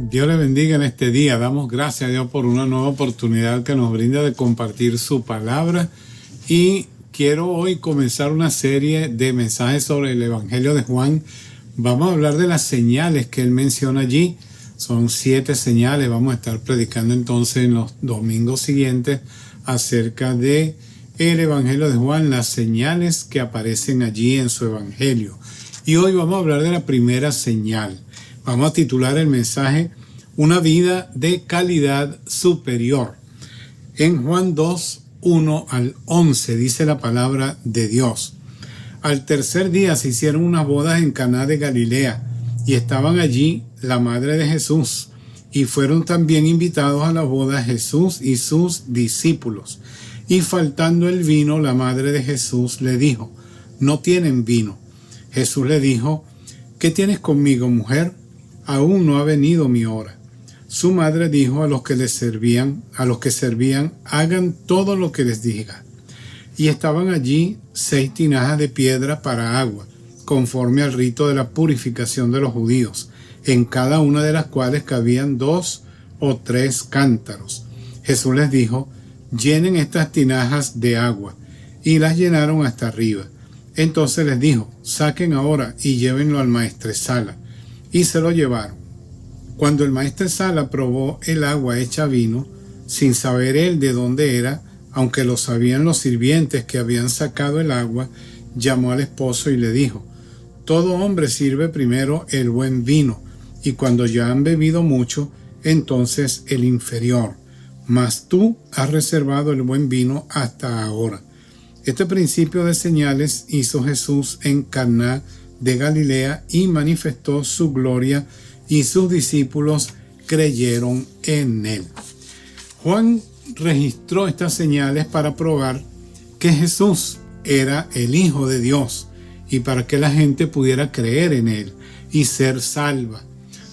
Dios le bendiga en este día. Damos gracias a Dios por una nueva oportunidad que nos brinda de compartir su palabra. Y quiero hoy comenzar una serie de mensajes sobre el Evangelio de Juan. Vamos a hablar de las señales que él menciona allí. Son 7 señales. Vamos a estar predicando entonces en los domingos siguientes acerca de el Evangelio de Juan, las señales que aparecen allí en su Evangelio. Y hoy vamos a hablar de la primera señal. Vamos a titular el mensaje Una vida de calidad superior. En Juan 2, 1 al 11 dice la palabra de Dios. Al tercer día se hicieron unas bodas en Caná de Galilea y estaban allí la madre de Jesús. Y fueron también invitados a la boda Jesús y sus discípulos. Y faltando el vino, la madre de Jesús le dijo: no tienen vino. Jesús le dijo: ¿qué tienes conmigo, mujer? Aún no ha venido mi hora. Su madre dijo a los que servían, hagan todo lo que les diga. Y estaban allí 6 tinajas de piedra para agua, conforme al rito de la purificación de los judíos, en cada una de las cuales cabían 2 o 3 cántaros. Jesús les dijo: llenen estas tinajas de agua, y las llenaron hasta arriba. Entonces les dijo: saquen ahora y llévenlo al maestresala. Y se lo llevaron. Cuando el maestresala probó el agua hecha vino, sin saber él de dónde era, aunque lo sabían los sirvientes que habían sacado el agua, llamó al esposo y le dijo: todo hombre sirve primero el buen vino, y cuando ya han bebido mucho, entonces el inferior. Mas tú has reservado el buen vino hasta ahora. Este principio de señales hizo Jesús en Caná de Galilea y manifestó su gloria, y sus discípulos creyeron en él. Juan registró estas señales para probar que Jesús era el Hijo de Dios y para que la gente pudiera creer en él y ser salva.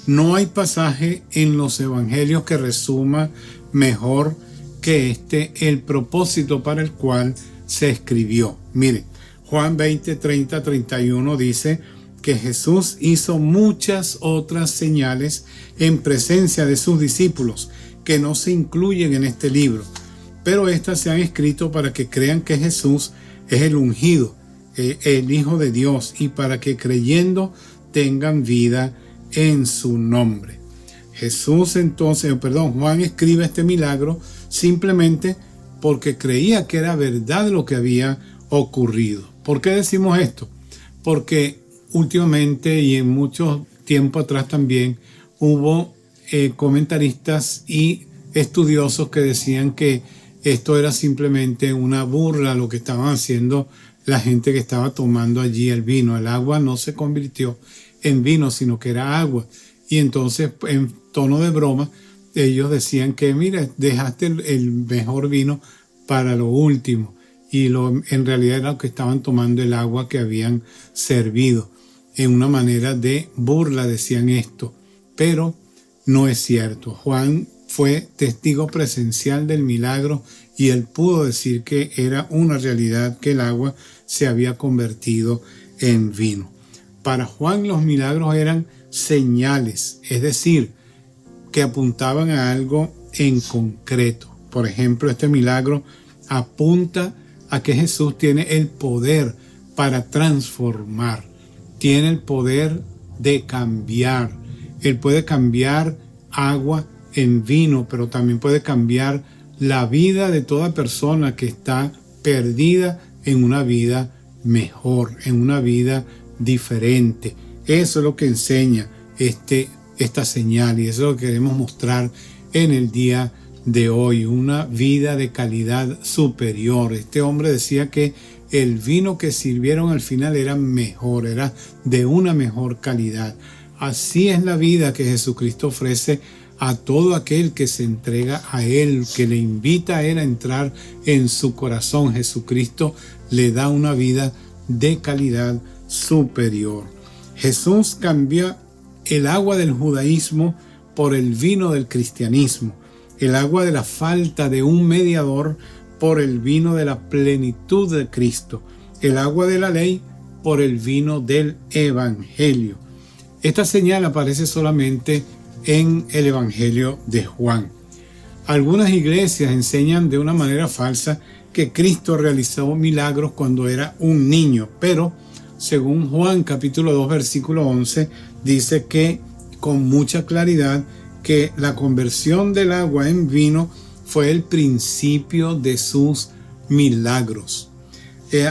No hay pasaje en los evangelios que resuma mejor que el propósito para el cual se escribió. Mire, Juan 20, 30, 31 dice que Jesús hizo muchas otras señales en presencia de sus discípulos que no se incluyen en este libro, pero estas se han escrito para que crean que Jesús es el ungido, el Hijo de Dios, y para que creyendo tengan vida en su nombre. Juan escribe este milagro simplemente porque creía que era verdad lo que había ocurrido. ¿Por qué decimos esto? Porque últimamente y en mucho tiempo atrás también hubo comentaristas y estudiosos que decían que esto era simplemente una burla lo que estaban haciendo la gente que estaba tomando allí el vino. El agua no se convirtió en vino, sino que era agua. Y entonces, en tono de broma, ellos decían que, mira, dejaste el mejor vino para lo último. Y en realidad era lo que estaban tomando el agua que habían servido. En una manera de burla decían esto, pero no es cierto. Juan fue testigo presencial del milagro y él pudo decir que era una realidad que el agua se había convertido en vino. Para Juan los milagros eran señales, es decir, que apuntaban a algo en concreto. Por ejemplo, este milagro apunta a que Jesús tiene el poder para transformar, tiene el poder de cambiar. Él puede cambiar agua en vino, pero también puede cambiar la vida de toda persona que está perdida en una vida mejor, en una vida diferente. Eso es lo que enseña esta señal, y eso es lo que queremos mostrar en el día de hoy, una vida de calidad superior. Este hombre decía que el vino que sirvieron al final era mejor, era de una mejor calidad. Así es la vida que Jesucristo ofrece a todo aquel que se entrega a Él, que le invita a Él a entrar en su corazón. Jesucristo le da una vida de calidad superior. Jesús cambia el agua del judaísmo por el vino del cristianismo, el agua de la falta de un mediador por el vino de la plenitud de Cristo, el agua de la ley por el vino del Evangelio. Esta señal aparece solamente en el Evangelio de Juan. Algunas iglesias enseñan de una manera falsa que Cristo realizó milagros cuando era un niño, pero según Juan capítulo 2 versículo 11 dice que con mucha claridad que la conversión del agua en vino fue el principio de sus milagros.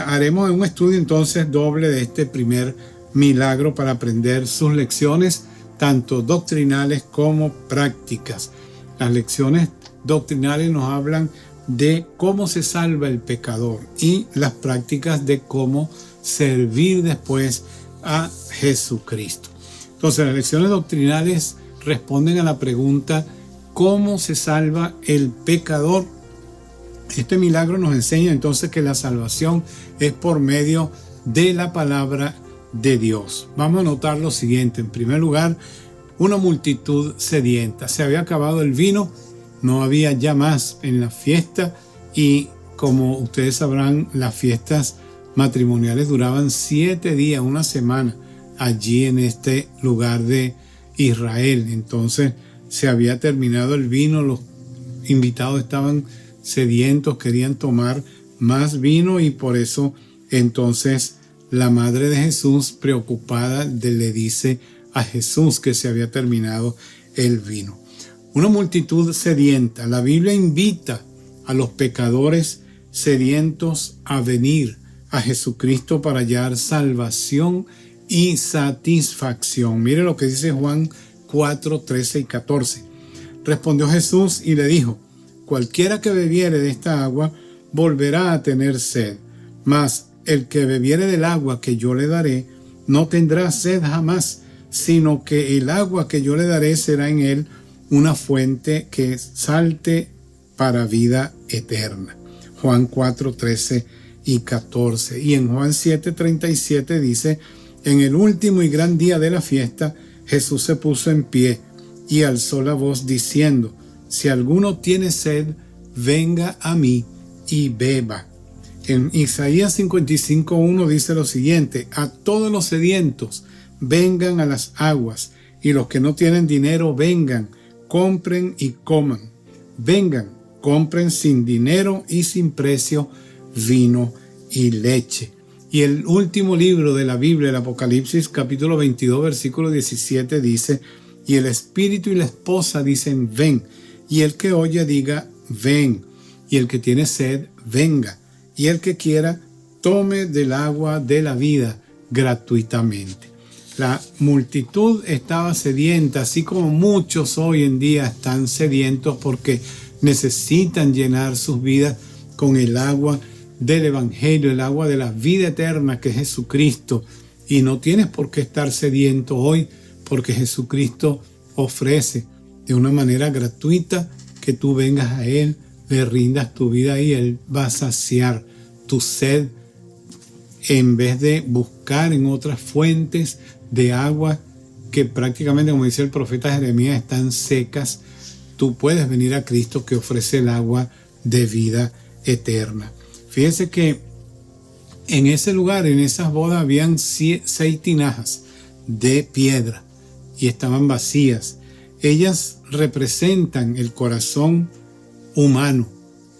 Haremos un estudio entonces doble de este primer milagro para aprender sus lecciones, tanto doctrinales como prácticas. Las lecciones doctrinales nos hablan de cómo se salva el pecador y las prácticas de cómo servir después a Jesucristo. Entonces, las lecciones doctrinales responden a la pregunta: ¿cómo se salva el pecador? Este milagro nos enseña entonces que la salvación es por medio de la palabra de Dios. Vamos a notar lo siguiente. En primer lugar, una multitud sedienta. Se había acabado el vino, no había ya más en la fiesta, y como ustedes sabrán, las fiestas matrimoniales duraban 7 días, una semana, allí en este lugar de Israel. Entonces se había terminado el vino, los invitados estaban sedientos, querían tomar más vino, y por eso entonces la madre de Jesús, preocupada, le dice a Jesús que se había terminado el vino. Una multitud sedienta. La Biblia invita a los pecadores sedientos a venir a Jesucristo para hallar salvación y satisfacción. Mire lo que dice Juan 4, 13 y 14. Respondió Jesús y le dijo: cualquiera que bebiere de esta agua volverá a tener sed, mas el que bebiere del agua que yo le daré no tendrá sed jamás, sino que el agua que yo le daré será en él una fuente que salte para vida eterna. Juan 4, 13 y 14. Y en Juan 7, 37 dice: en el último y gran día de la fiesta, Jesús se puso en pie y alzó la voz diciendo: si alguno tiene sed, venga a mí y beba. En Isaías 55:1 dice lo siguiente: a todos los sedientos, vengan a las aguas, y los que no tienen dinero, vengan, compren y coman. Vengan, compren sin dinero y sin precio vino y leche. Y el último libro de la Biblia, el Apocalipsis, capítulo 22, versículo 17, dice: y el espíritu y la esposa dicen: ven. Y el que oye diga: ven. Y el que tiene sed, venga. Y el que quiera, tome del agua de la vida gratuitamente. La multitud estaba sedienta, así como muchos hoy en día están sedientos porque necesitan llenar sus vidas con el agua del Evangelio, el agua de la vida eterna que es Jesucristo. Y no tienes por qué estar sediento hoy, porque Jesucristo ofrece de una manera gratuita que tú vengas a Él, le rindas tu vida y Él va a saciar tu sed, en vez de buscar en otras fuentes de agua que prácticamente, como dice el profeta Jeremías, están secas. Tú puedes venir a Cristo, que ofrece el agua de vida eterna. Fíjese que en ese lugar, en esas bodas, habían 6 tinajas de piedra y estaban vacías. Ellas representan el corazón humano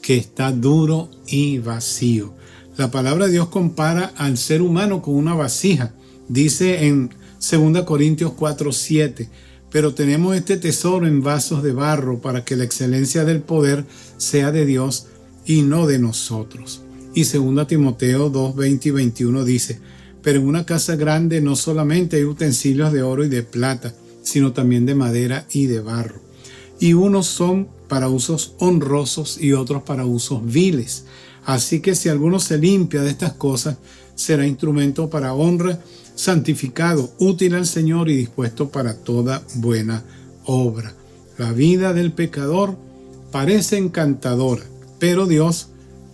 que está duro y vacío. La palabra de Dios compara al ser humano con una vasija. Dice en 2 Corintios 4:7: pero tenemos este tesoro en vasos de barro para que la excelencia del poder sea de Dios y no de nosotros. Y 2 Timoteo 2:20 y 21 dice: pero en una casa grande no solamente hay utensilios de oro y de plata, sino también de madera y de barro. Y unos son para usos honrosos y otros para usos viles. Así que si alguno se limpia de estas cosas, será instrumento para honra, santificado, útil al Señor y dispuesto para toda buena obra. La vida del pecador parece encantadora, pero Dios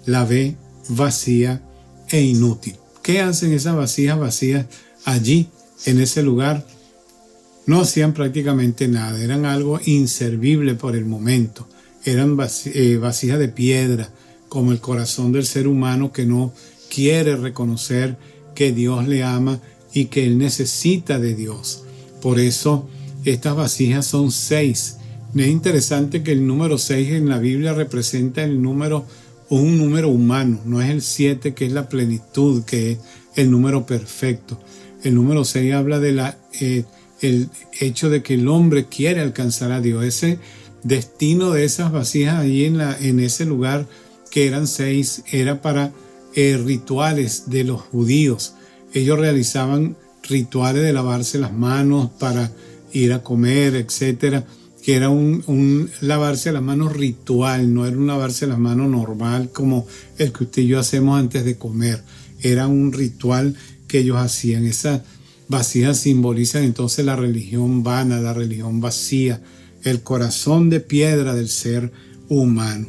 la ve vacía e inútil. ¿Qué hacen esas vasijas vacías allí, en ese lugar? No hacían prácticamente nada, eran algo inservible por el momento. Eran vasijas de piedra, como el corazón del ser humano que no quiere reconocer que Dios le ama y que él necesita de Dios. Por eso Estas vasijas son 6. Es interesante que el número 6 en la Biblia representa un número humano, no es el 7 que es la plenitud, que es el número perfecto. El número 6 habla de el hecho de que el hombre quiere alcanzar a Dios. Ese destino de esas vasijas ahí en ese lugar que eran 6 era para rituales de los judíos. Ellos realizaban rituales de lavarse las manos para ir a comer, etcétera, que era un lavarse las manos ritual, no era un lavarse las manos normal como el que usted y yo hacemos antes de comer. Era un ritual que ellos hacían. Esas vasijas simbolizan entonces la religión vana, la religión vacía, el corazón de piedra del ser humano.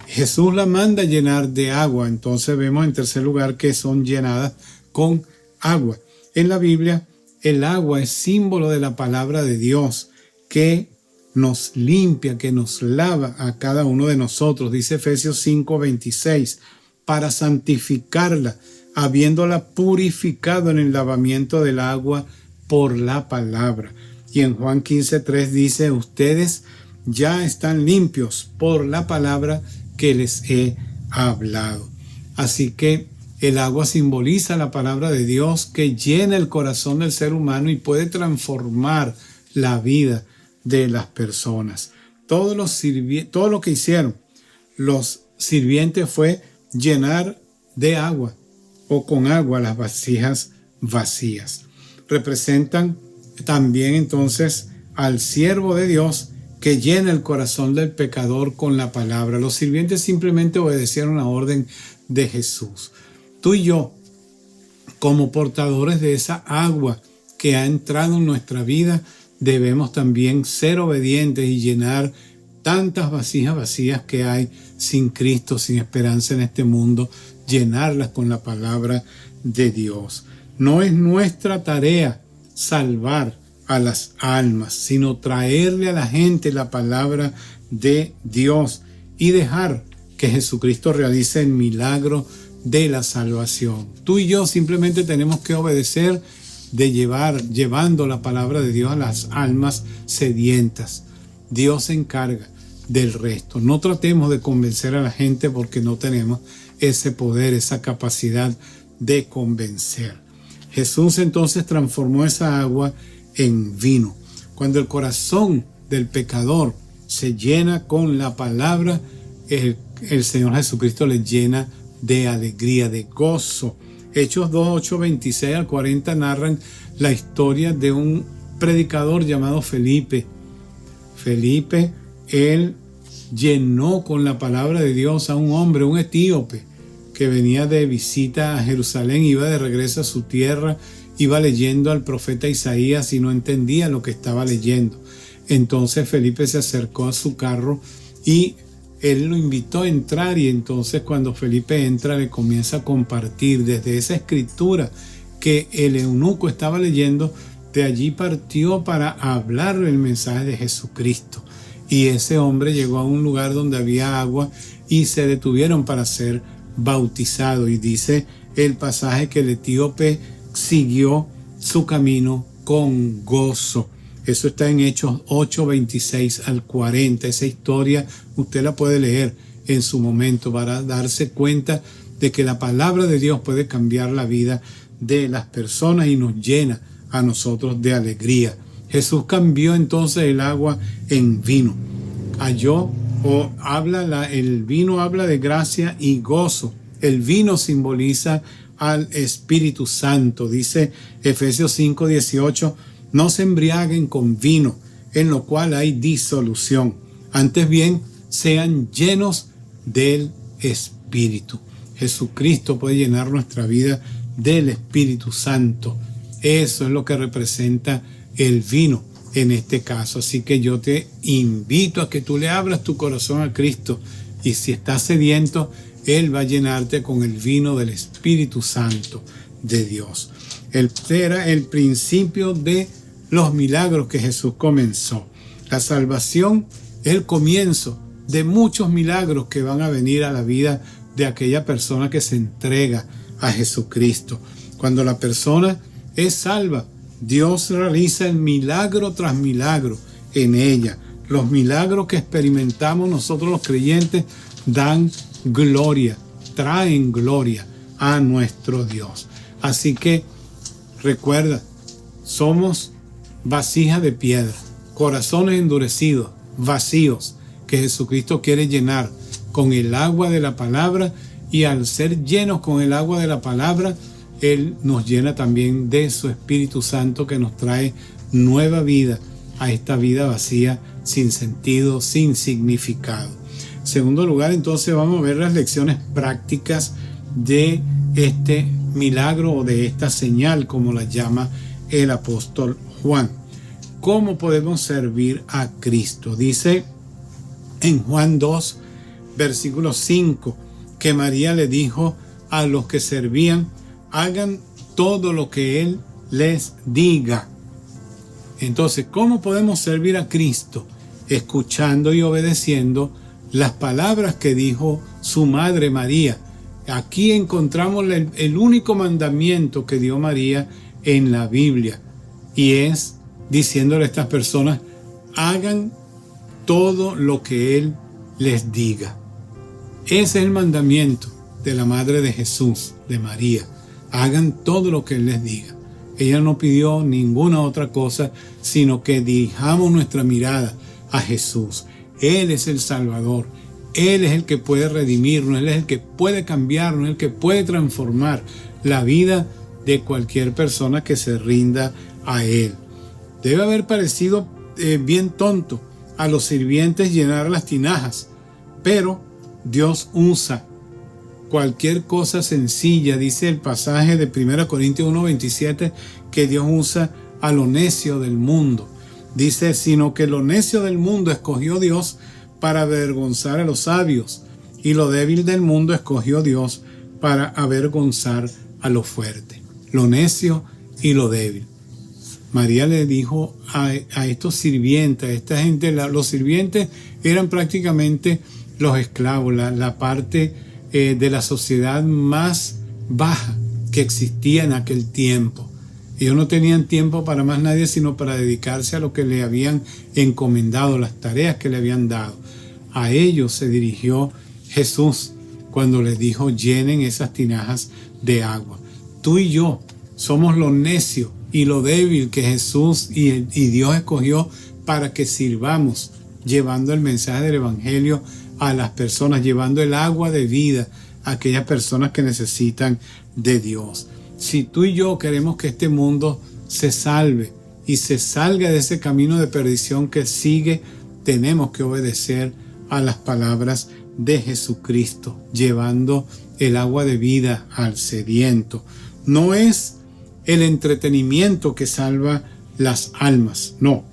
Jesús la manda llenar de agua. Entonces vemos en tercer lugar que son llenadas con agua. En la Biblia, el agua es símbolo de la palabra de Dios que nos limpia, que nos lava a cada uno de nosotros. Dice Efesios 5:26, para santificarla, habiéndola purificado en el lavamiento del agua por la palabra. Y en Juan 15:3 dice, ustedes ya están limpios por la palabra que les he hablado. Así que el agua simboliza la palabra de Dios que llena el corazón del ser humano y puede transformar la vida de las personas. Todo lo que hicieron los sirvientes fue llenar de agua o con agua las vasijas vacías. Representan también entonces al siervo de Dios que llena el corazón del pecador con la palabra. Los sirvientes simplemente obedecieron la orden de Jesús. Tú y yo, como portadores de esa agua que ha entrado en nuestra vida, debemos también ser obedientes y llenar tantas vasijas vacías que hay sin Cristo, sin esperanza en este mundo, llenarlas con la palabra de Dios. No es nuestra tarea salvar a las almas, sino traerle a la gente la palabra de Dios y dejar que Jesucristo realice el milagro de la salvación. Tú y yo simplemente tenemos que obedecer llevando la palabra de Dios a las almas sedientas. Dios se encarga del resto. No tratemos de convencer a la gente porque no tenemos ese poder, esa capacidad de convencer. Jesús entonces transformó esa agua en vino. Cuando el corazón del pecador se llena con la palabra, el Señor Jesucristo le llena de alegría, de gozo. Hechos 2, 8, 26 al 40 narran la historia de un predicador llamado Felipe. Felipe, él llenó con la palabra de Dios a un hombre, un etíope, que venía de visita a Jerusalén, iba de regreso a su tierra, iba leyendo al profeta Isaías y no entendía lo que estaba leyendo. Entonces Felipe se acercó a su carro y él lo invitó a entrar, y entonces cuando Felipe entra le comienza a compartir desde esa escritura que el eunuco estaba leyendo. De allí partió para hablarle el mensaje de Jesucristo. Y ese hombre llegó a un lugar donde había agua y se detuvieron para ser bautizado. Y dice el pasaje que el etíope siguió su camino con gozo. Eso está en Hechos 8, 26 al 40. Esa historia usted la puede leer en su momento para darse cuenta de que la palabra de Dios puede cambiar la vida de las personas y nos llena a nosotros de alegría. Jesús cambió entonces el agua en vino. El vino habla de gracia y gozo. El vino simboliza al Espíritu Santo. Dice Efesios 5, 18, no se embriaguen con vino, en lo cual hay disolución. Antes bien, sean llenos del Espíritu. Jesucristo puede llenar nuestra vida del Espíritu Santo. Eso es lo que representa el vino en este caso. Así que yo te invito a que tú le abras tu corazón a Cristo, y si estás sediento, Él va a llenarte con el vino del Espíritu Santo de Dios. Era el principio de los milagros que Jesús comenzó. La salvación es el comienzo de muchos milagros que van a venir a la vida de aquella persona que se entrega a Jesucristo. Cuando la persona es salva, Dios realiza el milagro tras milagro en ella. Los milagros que experimentamos nosotros los creyentes dan gloria, traen gloria a nuestro Dios. Así que recuerda, somos vasijas de piedra, corazones endurecidos, vacíos, que Jesucristo quiere llenar con el agua de la palabra, y al ser llenos con el agua de la palabra, Él nos llena también de su Espíritu Santo, que nos trae nueva vida a esta vida vacía, sin sentido, sin significado. En segundo lugar, entonces vamos a ver las lecciones prácticas de este milagro o de esta señal, como la llama el apóstol Juan. ¿Cómo podemos servir a Cristo? Dice en Juan 2, versículo 5, que María le dijo a los que servían: hagan todo lo que Él les diga. Entonces, ¿cómo podemos servir a Cristo? Escuchando y obedeciendo las palabras que dijo su madre María. Aquí encontramos el único mandamiento que dio María en la Biblia, y es diciéndole a estas personas: hagan todo lo que Él les diga. Ese es el mandamiento de la madre de Jesús, de María. Hagan todo lo que Él les diga. Ella no pidió ninguna otra cosa, sino que dirijamos nuestra mirada a Jesús. Él es el Salvador. Él es el que puede redimirnos. Él es el que puede cambiarnos, el que puede transformar la vida de cualquier persona que se rinda a Él. Debe haber parecido bien tonto a los sirvientes llenar las tinajas, pero Dios usa cualquier cosa sencilla. Dice el pasaje de 1 Corintios 1:27 que Dios usa a lo necio del mundo. Dice: sino que lo necio del mundo escogió Dios para avergonzar a los sabios, y lo débil del mundo escogió Dios para avergonzar a lo fuerte. Lo necio y lo débil. María le dijo a estos sirvientes, a esta gente, los sirvientes eran prácticamente los esclavos, la parte de la sociedad más baja que existía en aquel tiempo. Ellos no tenían tiempo para más nadie, sino para dedicarse a lo que le habían encomendado, las tareas que le habían dado. A ellos se dirigió Jesús cuando les dijo: llenen esas tinajas de agua. Tú y yo somos lo necio y lo débil que Jesús y Dios escogió para que sirvamos, llevando el mensaje del Evangelio a las personas, llevando el agua de vida a aquellas personas que necesitan de Dios. Si tú y yo queremos que este mundo se salve y se salga de ese camino de perdición que sigue, tenemos que obedecer a las palabras de Jesucristo, llevando el agua de vida al sediento. No es el entretenimiento que salva las almas, no,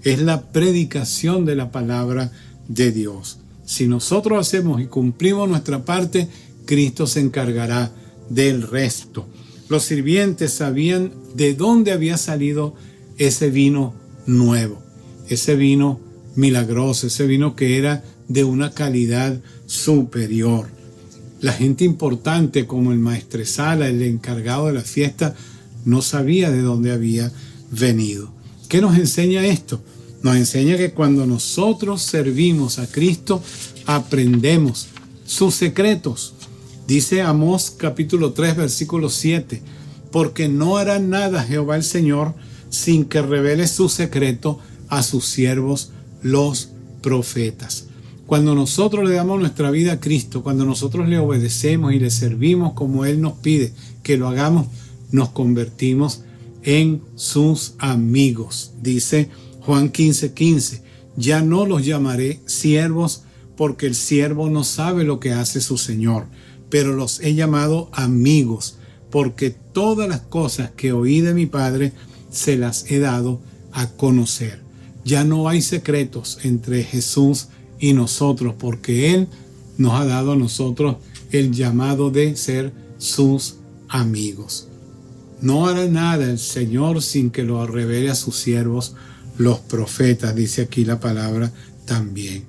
es la predicación de la palabra de Dios. Si nosotros hacemos y cumplimos nuestra parte, Cristo se encargará del resto. Los sirvientes sabían de dónde había salido ese vino nuevo, ese vino milagroso, ese vino que era de una calidad superior. La gente importante, como el maestresala, el encargado de la fiesta, no sabía de dónde había venido. ¿Qué nos enseña esto? Nos enseña que cuando nosotros servimos a Cristo, aprendemos sus secretos. Dice Amós capítulo 3, versículo 7, porque no hará nada Jehová el Señor sin que revele su secreto a sus siervos los profetas. Cuando nosotros le damos nuestra vida a Cristo, cuando nosotros le obedecemos y le servimos como Él nos pide que lo hagamos, nos convertimos en sus amigos. Dice Juan 15:15, ya no los llamaré siervos, porque el siervo no sabe lo que hace su Señor, pero los he llamado amigos, porque todas las cosas que oí de mi Padre se las he dado a conocer. Ya no hay secretos entre Jesús y nosotros, porque Él nos ha dado a nosotros el llamado de ser sus amigos. No hará nada el Señor sin que lo revele a sus siervos, los profetas, dice aquí la palabra también.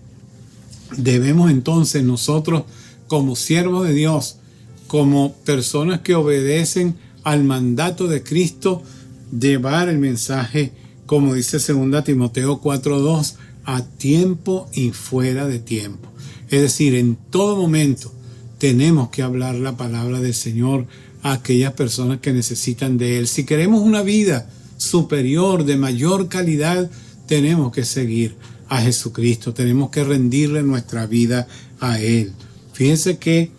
Debemos entonces nosotros, como siervos de Dios, como personas que obedecen al mandato de Cristo, llevar el mensaje, como dice 2 Timoteo 4:2, a tiempo y fuera de tiempo. Es decir, en todo momento tenemos que hablar la palabra del Señor a aquellas personas que necesitan de Él. Si queremos una vida superior, de mayor calidad, tenemos que seguir a Jesucristo. Tenemos que rendirle nuestra vida a Él. Fíjense que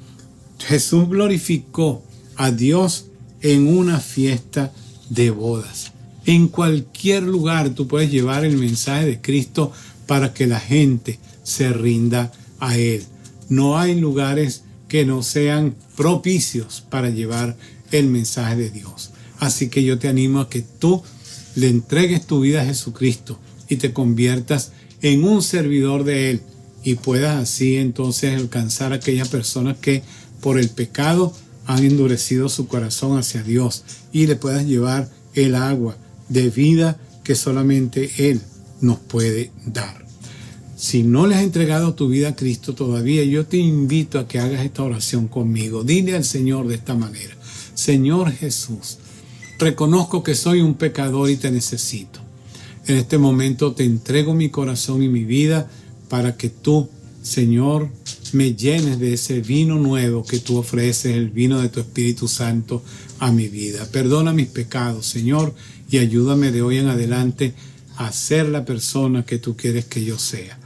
Jesús glorificó a Dios en una fiesta de bodas. En cualquier lugar tú puedes llevar el mensaje de Cristo para que la gente se rinda a Él. No hay lugares que no sean propicios para llevar el mensaje de Dios. Así que yo te animo a que tú le entregues tu vida a Jesucristo y te conviertas en un servidor de Él y puedas así entonces alcanzar a aquellas personas que por el pecado han endurecido su corazón hacia Dios y le puedas llevar el agua de vida que solamente Él nos puede dar. Si no le has entregado tu vida a Cristo todavía, yo te invito a que hagas esta oración conmigo. Dile al Señor de esta manera: Señor Jesús, reconozco que soy un pecador y te necesito. En este momento te entrego mi corazón y mi vida para que tú, Señor, me llenes de ese vino nuevo que tú ofreces, el vino de tu Espíritu Santo a mi vida. Perdona mis pecados, Señor, y ayúdame de hoy en adelante a ser la persona que tú quieres que yo sea.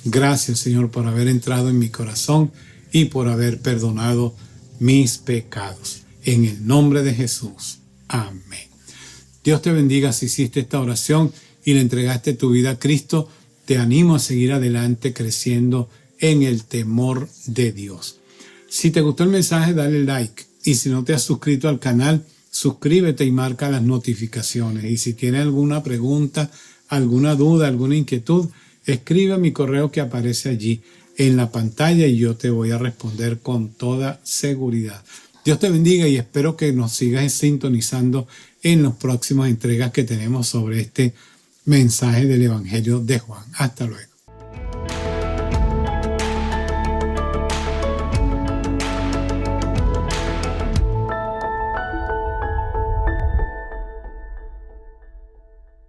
Gracias, Señor, por haber entrado en mi corazón y por haber perdonado mis pecados. En el nombre de Jesús. Amén. Dios te bendiga si hiciste esta oración y le entregaste tu vida a Cristo. Te animo a seguir adelante creciendo en el temor de Dios. Si te gustó el mensaje, dale like. Y si no te has suscrito al canal, suscríbete y marca las notificaciones. Y si tienes alguna pregunta, alguna duda, alguna inquietud, escribe a mi correo que aparece allí en la pantalla y yo te voy a responder con toda seguridad. Dios te bendiga y espero que nos sigas sintonizando en las próximas entregas que tenemos sobre este mensaje del Evangelio de Juan. Hasta luego.